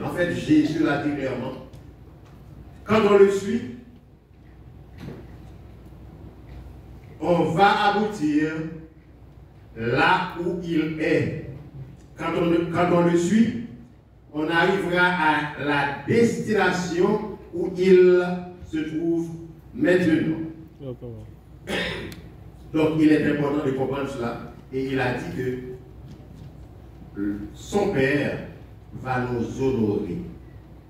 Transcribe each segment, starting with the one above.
En fait, Jésus l'a dit clairement. Quand on le suit, on va aboutir là où il est. Quand on le suit, on arrivera à la destination où il se trouve maintenant. Donc il est important de comprendre cela. Et il a dit que son Père va nous honorer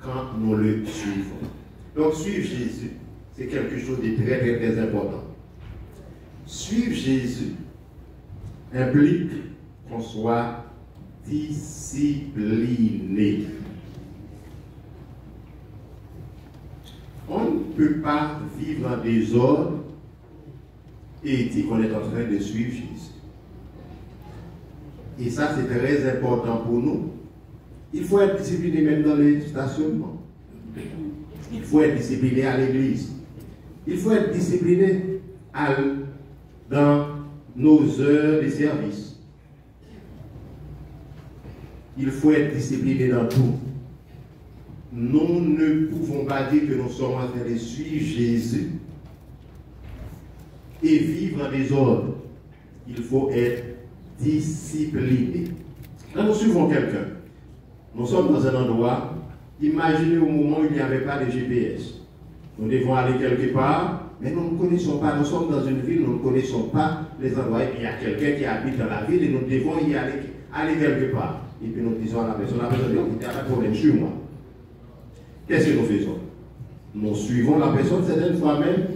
quand nous le suivons. Donc suivre Jésus, c'est quelque chose de très très très important. Suivre Jésus implique qu'on soit discipliné. On ne peut pas vivre en désordre et dire qu'on est en train de suivre Jésus. Et ça, c'est très important pour nous. Il faut être discipliné même dans les stationnements. Il faut être discipliné à l'église. Il faut être discipliné dans nos heures de service. Il faut être discipliné dans tout. Nous ne pouvons pas dire que nous sommes en train de suivre Jésus et vivre en désordre. Il faut être discipliné. Quand nous suivons quelqu'un, nous sommes dans un endroit, imaginez au moment où il n'y avait pas de GPS. Nous devons aller quelque part, mais nous ne connaissons pas. Nous sommes dans une ville, nous ne connaissons pas les endroits. Et puis il y a quelqu'un qui habite dans la ville et nous devons y aller quelque part. Et puis nous disons à la personne, il n'y a pas de problème, suis-moi. Qu'est-ce que nous faisons? Nous suivons la personne, certaines fois même,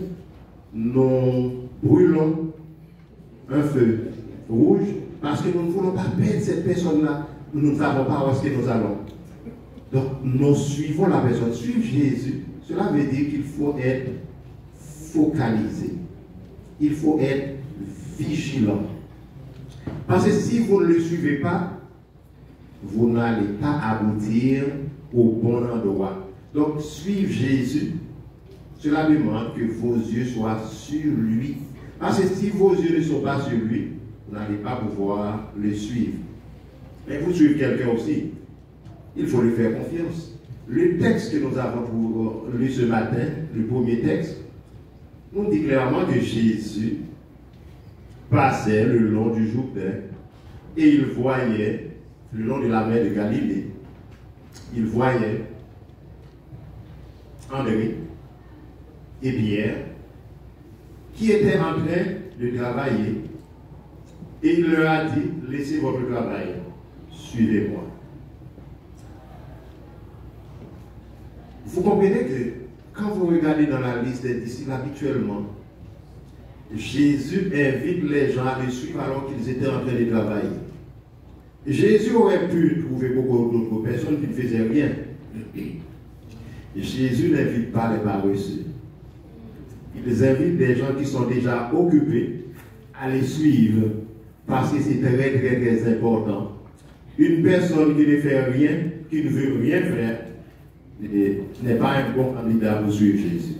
nous brûlons un feu rouge parce que nous ne voulons pas perdre cette personne-là. Nous ne savons pas où est-ce que nous allons. Donc, nous suivons la personne. Suivre Jésus, cela veut dire qu'il faut être focalisé. Il faut être vigilant. Parce que si vous ne le suivez pas, vous n'allez pas aboutir au bon endroit. Donc, suivre Jésus, cela demande que vos yeux soient sur lui. Parce que si vos yeux ne sont pas sur lui, vous n'allez pas pouvoir le suivre. Mais vous suivez quelqu'un aussi, il faut lui faire confiance. Le texte que nous avons pour lu ce matin, le premier texte, nous dit clairement que Jésus passait le long du Jourdain et il voyait le long de la mer de Galilée. Il voyait André et Pierre qui étaient en train de travailler et il leur a dit, laissez votre travail, suivez-moi. Vous comprenez que quand vous regardez dans la liste des disciples habituellement, Jésus invite les gens à le suivre alors qu'ils étaient en train de travailler. Jésus aurait pu trouver beaucoup d'autres personnes qui ne faisaient rien. Jésus n'invite pas les paresseux. Il invite des gens qui sont déjà occupés à les suivre parce que c'est très très très important. Une personne qui ne fait rien, qui ne veut rien faire, n'est pas un bon candidat pour suivre Jésus.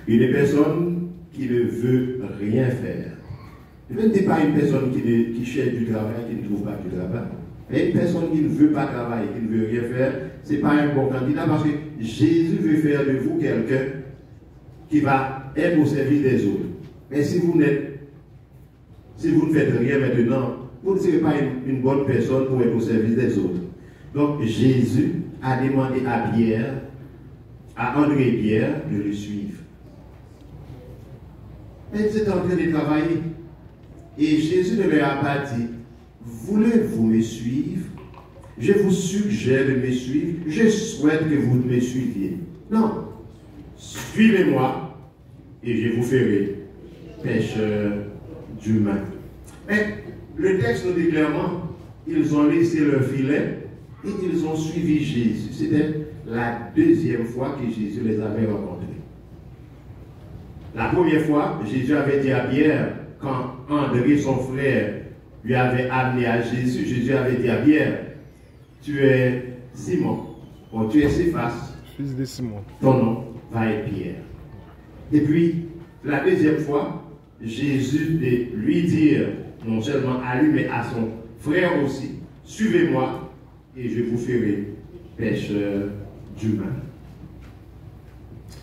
Une personne qui ne veut rien faire. Ce n'est pas une personne qui cherche du travail, qui ne trouve pas du travail. Mais une personne qui ne veut pas travailler, qui ne veut rien faire, ce n'est pas un bon candidat parce que Jésus veut faire de vous quelqu'un qui va être au service des autres. Mais si vous ne faites rien maintenant, vous ne serez pas une bonne personne pour être au service des autres. Donc Jésus a demandé à Pierre, à André et Pierre, de le suivre. Mais ils étaient en train de travailler. Et Jésus ne leur a pas dit, voulez-vous me suivre? Je vous suggère de me suivre. Je souhaite que vous me suiviez. Non. Suivez-moi et je vous ferai pêcheurs d'humains. Mais le texte nous dit clairement, ils ont laissé leur filet et ils ont suivi Jésus. C'était la deuxième fois que Jésus les avait rencontrés. La première fois, Jésus avait dit à Pierre, quand André, son frère, lui avait amené à Jésus, Jésus avait dit à Pierre, tu es Simon, bon, tu es Céphas, fils de Simon. Ton nom va être Pierre. Et puis, la deuxième fois, Jésus de lui dire, non seulement à lui, mais à son frère aussi, suivez-moi, et je vous ferai pêcheurs d'humains.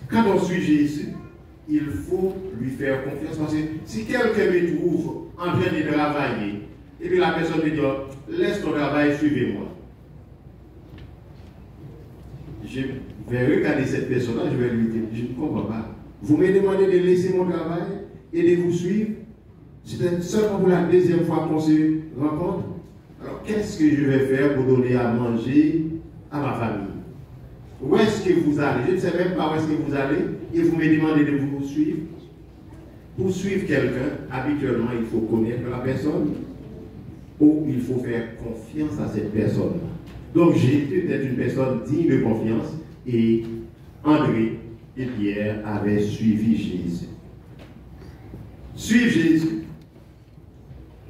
Quand on suit Jésus, il faut lui faire confiance. Parce que si quelqu'un me trouve en train de travailler, et puis la personne me dit, laisse ton travail, suivez-moi. Je vais regarder cette personne-là, je vais lui dire, je ne comprends pas. Vous me demandez de laisser mon travail et de vous suivre. C'est seulement pour la deuxième fois qu'on se rencontre. Alors, qu'est-ce que je vais faire pour donner à manger à ma famille? Où est-ce que vous allez? Je ne sais même pas où est-ce que vous allez et vous me demandez de vous suivre. Pour suivre quelqu'un, habituellement, il faut connaître la personne ou il faut faire confiance à cette personne. Donc, Jésus était une personne digne de confiance et André et Pierre avaient suivi Jésus. Suivre Jésus.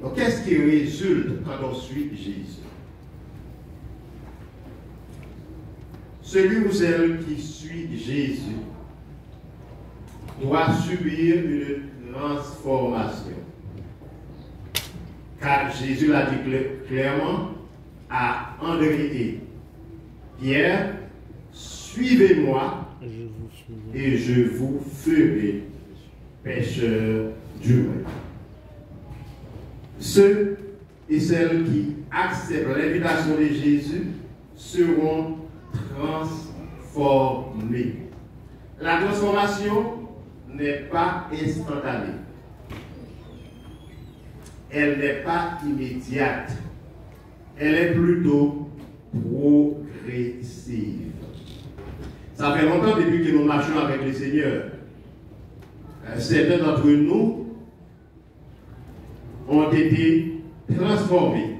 Donc, qu'est-ce qui résulte quand on suit Jésus? Celui ou celle qui suit Jésus doit subir une transformation. Car Jésus l'a dit clairement à André et Pierre, suivez-moi et je vous ferai pêcheurs d'humains. Ceux et celles qui acceptent l'invitation de Jésus seront transformés. La transformation n'est pas instantanée. Elle n'est pas immédiate. Elle est plutôt progressive. Ça fait longtemps depuis que nous marchons avec le Seigneur. Certains d'entre nous ont été transformés.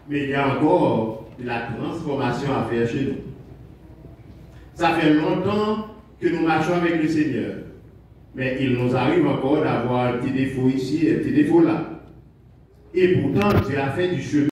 Mais il y a encore de la transformation à faire chez nous. Ça fait longtemps que nous marchons avec le Seigneur. Mais il nous arrive encore d'avoir un petit défaut ici et un petit défaut là. Et pourtant, Dieu a fait du chemin.